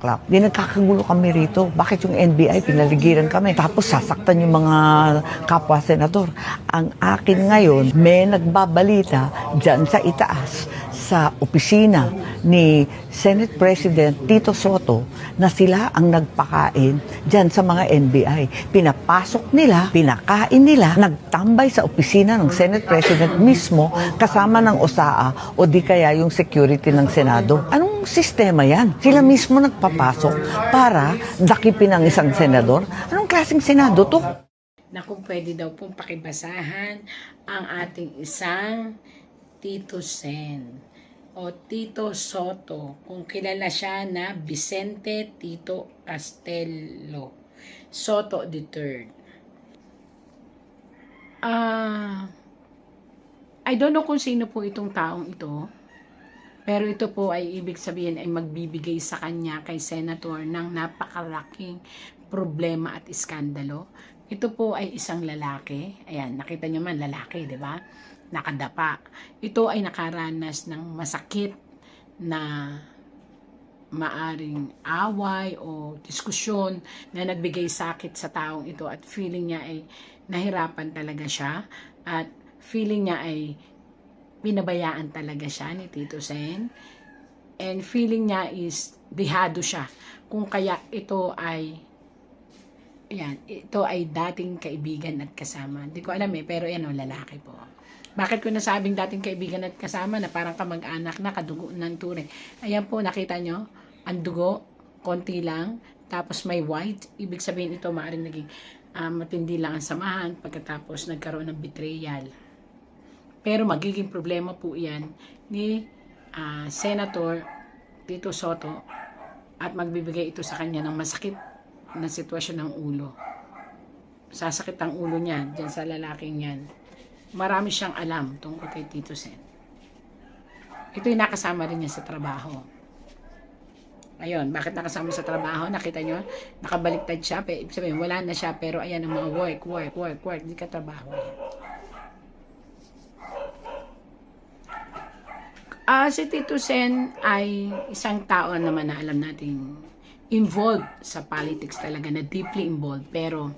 masaklap. Di nagkakagulo kami rito. Bakit yung NBI pinaligiran kami? Tapos sasaktan yung mga kapwa senador. Ang akin ngayon, may nagbabalita dyan sa itaas, sa opisina ni Senate President Tito Soto na sila ang nagpakain dyan sa mga NBI. Pinapasok nila, pinakain nila, nagtambay sa opisina ng Senate President mismo kasama ng OSAA o di kaya yung security ng Senado. Anong sistema yan? Sila mismo nagpapasok para dakipin ang isang senador? Anong klaseng Senado to? Na kung pwede daw pong pakibasahan ang ating isang Tito Sen o Tito Soto, kung kilala siya na Vicente Tito Castelo Soto III. I don't know kung sino po itong taong ito, pero ito po ay ibig sabihin ay magbibigay sa kanya kay Senator ng napakalaking problema at iskandalo. Ito po ay isang lalaki. Ayan, nakita nyo man, lalaki, di ba? Nakadapa. Ito ay nakaranas ng masakit na maaring away o diskusyon na nagbigay sakit sa taong ito at feeling niya ay nahirapan talaga siya at feeling niya ay pinabayaan talaga siya ni Tito Sen and feeling niya is dehado siya kung kaya ito ay ito ay dating kaibigan at kasama. Hindi ko alam pero yan o, lalaki po. Bakit ko nasabing dating kaibigan at kasama na parang kamag-anak na kadugo ng tunay? Ayan po, nakita nyo, ang dugo, konti lang, tapos may white. Ibig sabihin ito maaaring naging matindi lang ang samahan pagkatapos nagkaroon ng betrayal. Pero magiging problema po yan ni Senator Tito Soto at magbibigay ito sa kanya ng masakit na sitwasyon ng ulo. Sasakit ang ulo niya dyan sa lalaking yan. Marami siyang alam tungkol kay Tito Sen. Ito yung nakasama rin niya sa trabaho. Ayun, bakit nakasama sa trabaho? Nakita nyo? Nakabaliktad siya. Ibig sabihin, wala na siya. Pero ayan ang mga work. Hindi ka trabaho. Si Tito Sen ay isang tao naman na alam nating involved sa politics talaga, na deeply involved, pero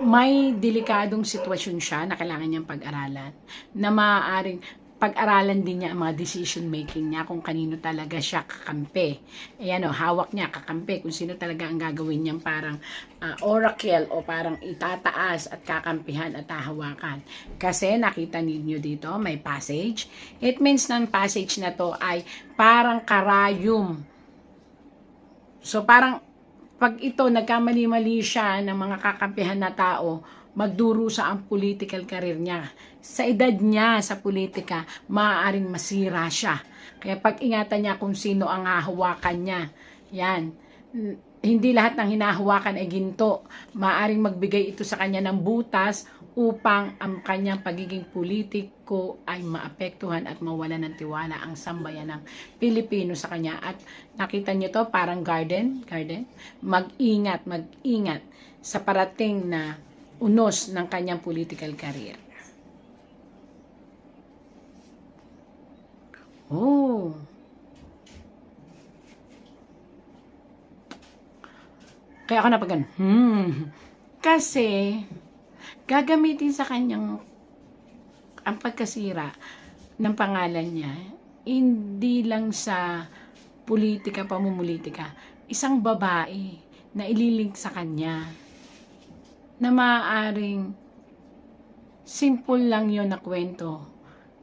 may delikadong sitwasyon siya na kailangan niyang pag-aralan, na maaaring pag-aralan din niya ang mga decision making niya, kung kanino talaga siya kakampi. Ayan o, hawak niya, kakampi, kung sino talaga ang gagawin niyang parang oracle o parang itataas at kakampihan at hahawakan. Kasi nakita ninyo dito, may passage. It means ng passage na to ay parang karayom. So parang pag ito nagkamali-mali siya ng mga kakampihan na tao, magdurusa ang political career niya. Sa edad niya sa politika, maaaring masira siya. Kaya pag-ingatan niya kung sino ang hahawakan niya. Yan. Hindi lahat ng hinahawakan ay ginto. Maaaring magbigay ito sa kanya ng butas upang ang kanyang pagiging politiko ay maapektuhan at mawala ng tiwala ang sambayan ng Pilipino sa kanya. At nakita niyo to, parang garden. Mag-ingat sa parating na unos ng kanyang political career. Oh. Kaya ako napagan. Kasi gagamitin sa kanyang ang pagkasira ng pangalan niya, hindi lang sa politika, pamumulitika, isang babae na ililink sa kanya na maaaring simple lang yon na kwento,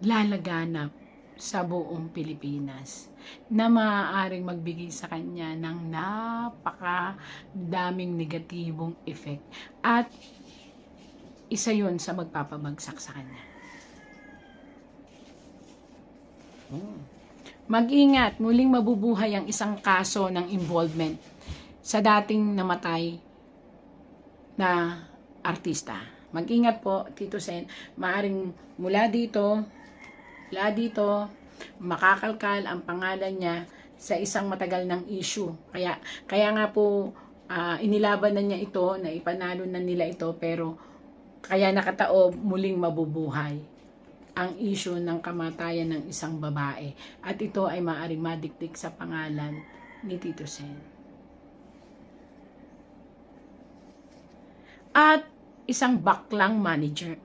lalaganap sa buong Pilipinas, na maaaring magbigay sa kanya ng napakadaming negatibong effect at isa yun sa magpapabagsak sa kanya. Mag-ingat, muling mabubuhay ang isang kaso ng involvement sa dating namatay na artista. Mag-ingat po, Tito Sen, maaring mula dito, makakalkal ang pangalan niya sa isang matagal ng issue. Kaya nga po, inilaban na niya ito, na ipanalo na nila ito, pero kaya nakataob muling mabubuhay ang issue ng kamatayan ng isang babae. At ito ay maaaring madikdik sa pangalan ni Tito Sen. At isang baklang manager.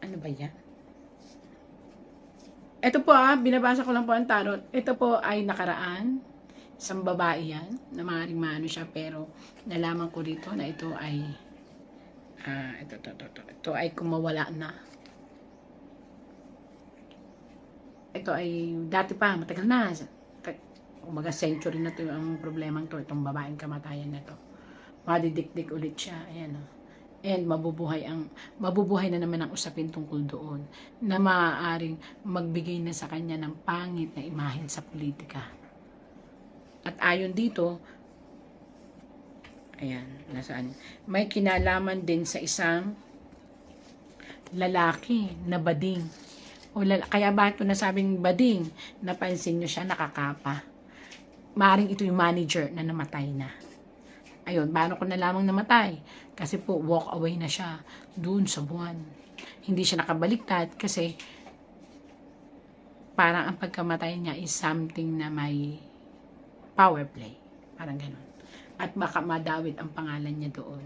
Ano ba yan? Ito po binabasa ko lang po ang tarot. Ito po ay nakaraan. Isang babae yan, na maaaring maano siya, pero nalaman ko dito na ito ay ito ay kumawala na. Ito ay dati pa, matagal na. Umaga century na to ang problemang to, itong babaeng kamatayan na to. Madidikdik ulit siya, ayan o. And mabubuhay na naman ang usapin tungkol doon na maaaring magbigay na sa kanya ng pangit na imahen sa politika. At ayon dito, ayan, nasaan? May kinalaman din sa isang lalaki na bading. Kaya ba ito nasabing bading? Napansin nyo siya, nakakapa. Maaring ito yung manager na namatay na. Ayun, paano ko na lamang namatay? Kasi po, walk away na siya doon sa buwan. Hindi siya nakabaliktad kasi parang ang pagkamatay niya is something na may power play. Parang ganun. At baka madawit ang pangalan niya doon.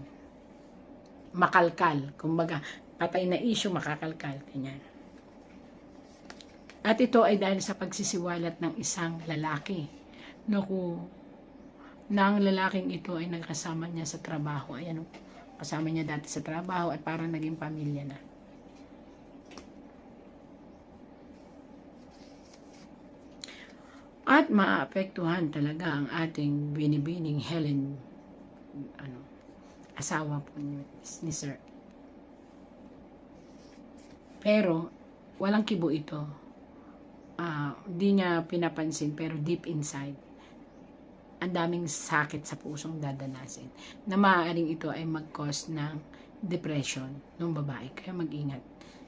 Makalkal. Kumbaga, patay na issue, makakalkal. Ganyan. At ito ay dahil sa pagsisiwalat ng isang lalaki. Na ang lalaking ito ay nagkasama niya sa trabaho. Ayan, kasama niya dati sa trabaho at parang naging pamilya na. At maapektuhan talaga ang ating binibining Helen, asawa po ni Sir. Pero, walang kibo ito. Di niya pinapansin, pero deep inside, ang daming sakit sa pusong dadanasin na maaaring ito ay mag-cause ng depression ng babae. Kaya mag-ingat.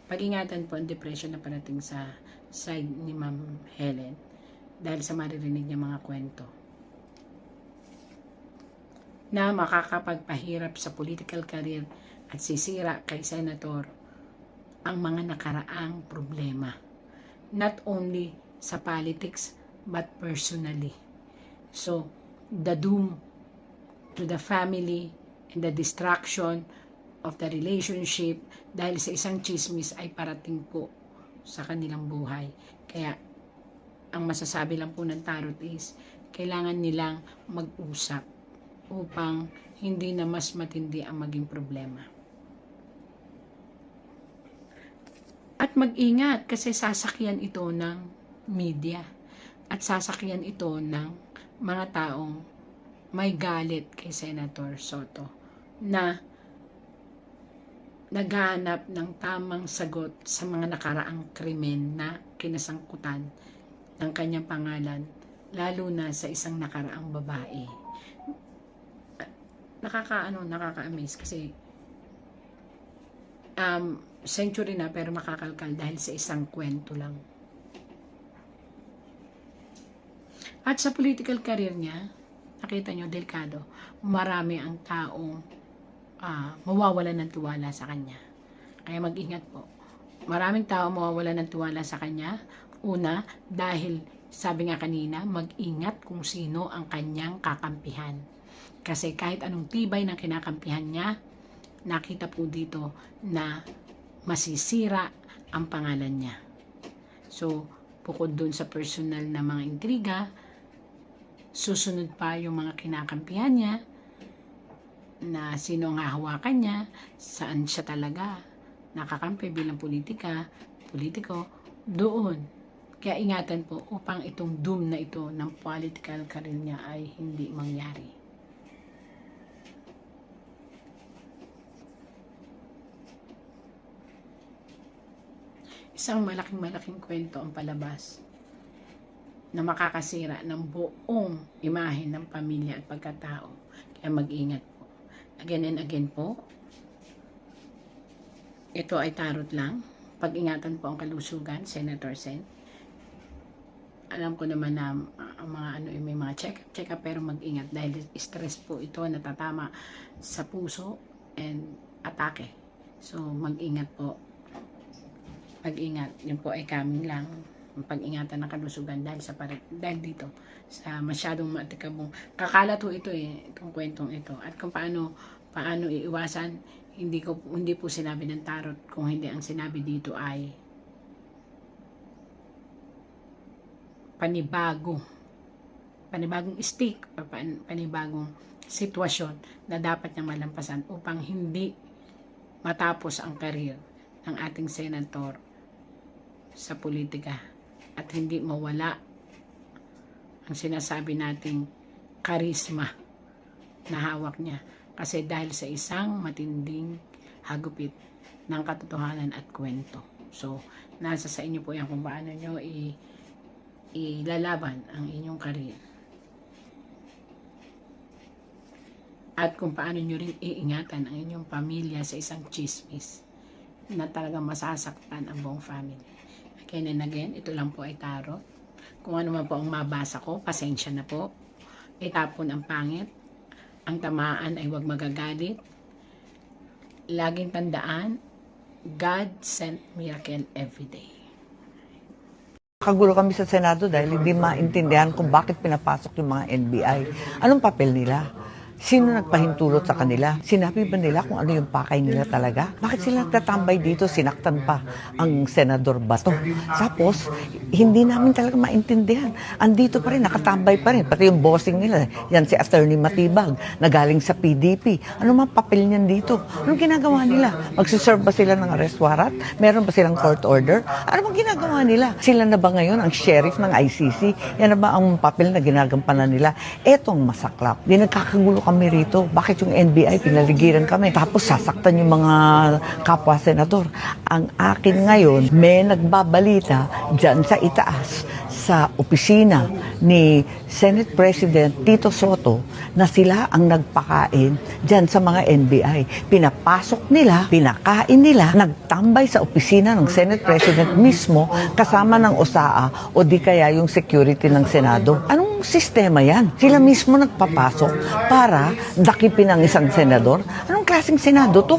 Pag-ingatan po ang depression na parating sa side ni Ma'am Helen dahil sa maririnig niya mga kwento na makakapagpahirap sa political career at sisira kay Senator ang mga nakaraang problema. Not only sa politics but personally. So, the doom to the family and the destruction of the relationship dahil sa isang chismis ay parating po sa kanilang buhay. Kaya, ang masasabi lang po ng tarot is, kailangan nilang mag-usap upang hindi na mas matindi ang maging problema. At mag-ingat kasi sasakyan ito ng media at sasakyan ito ng mga taong may galit kay Senator Soto na naghahanap ng tamang sagot sa mga nakaraang krimen na kinasangkutan ng kanyang pangalan, lalo na sa isang nakaraang babae. Nakaka-amaze kasi century na pero makakalkal dahil sa isang kwento lang. At sa political career niya, nakita nyo, delikado. Marami ang taong mawawalan ng tiwala sa kanya. Kaya mag-ingat po. Maraming tao mawawalan ng tiwala sa kanya. Una, dahil sabi nga kanina, mag-ingat kung sino ang kanyang kakampihan. Kasi kahit anong tibay ng kinakampihan niya, nakita po dito na masisira ang pangalan niya. So, bukod dun sa personal na mga intriga, susunod pa yung mga kinakampihan niya, na sino ang hahawakan niya, saan siya talaga nakakampi bilang politiko, doon. Kaya ingatan po upang itong doom na ito ng political career niya ay hindi mangyari. Isang malaking kwento ang palabas na makakasira ng buong imahe ng pamilya at pagkatao. Kaya mag-ingat po. Again and again po, ito ay tarot lang. Pag-ingatan po ang kalusugan, Senator Sen. Alam ko naman na may mga check-up, pero mag-ingat dahil stress po ito, natatama sa puso and atake. So, mag-ingat po. Mag-ingat. Yun po ay coming lang. ang pag-ingatan ng kalusugan dahil dito sa masyadong matikabong kakalat ho ito itong kwentong ito, at kung paano iiwasan. Hindi po sinabi ng tarot, kung hindi ang sinabi dito ay panibagong stick o panibagong sitwasyon na dapat niyang malampasan upang hindi matapos ang career ng ating senator sa politika at hindi mawala ang sinasabi nating karisma na hawak niya, kasi dahil sa isang matinding hagupit ng katotohanan at kwento. So, nasa sa inyo po yan kung paano nyo ilalaban ang inyong career. At kung paano nyo rin iingatan ang inyong pamilya sa isang chismis na talagang masasaktan ang buong family. Again and again, ito lang po ay tarot. Kung ano man po ang mabasa ko, pasensya na po. Itapon ang pangit. Ang tamaan ay huwag magagalit. Laging tandaan, God sent miracle every day. Kagulo kami sa Senado dahil hindi maintindihan kung bakit pinapasok yung mga NBI. Anong papel nila? Sino nagpahintulot sa kanila? Sinabi ba nila kung ano yung pakay nila talaga? Bakit sila nagtatambay dito? Sinaktan pa ang Senador Bato. Tapos, hindi namin talaga maintindihan. Andito pa rin, nakatambay pa rin. Pati yung bossing nila, yan si Attorney Matibag, na galing sa PDP. Ano mang papel niyan dito? Anong ginagawa nila? Magsiserve ba sila ng arrest warrant? Meron ba silang court order? Ano bang ginagawa nila? Sila na ba ngayon ang sheriff ng ICC? Yan na ba ang papel na ginagampanan nila? Etong masaklap. Di nagkakagulo kami rito. Bakit yung NBI pinaligiran kami? Tapos sasaktan yung mga kapwa senador. Ang akin ngayon, may nagbabalita dyan sa itaas, sa opisina ni Senate President Tito Soto, na sila ang nagpakain dyan sa mga NBI. Pinapasok nila, pinakain nila, nagtambay sa opisina ng Senate President mismo kasama ng OSAA o di kaya yung security ng Senado. Anong sistema yan? Sila mismo nagpapasok para dakipin ang isang senador? Anong klaseng Senado to?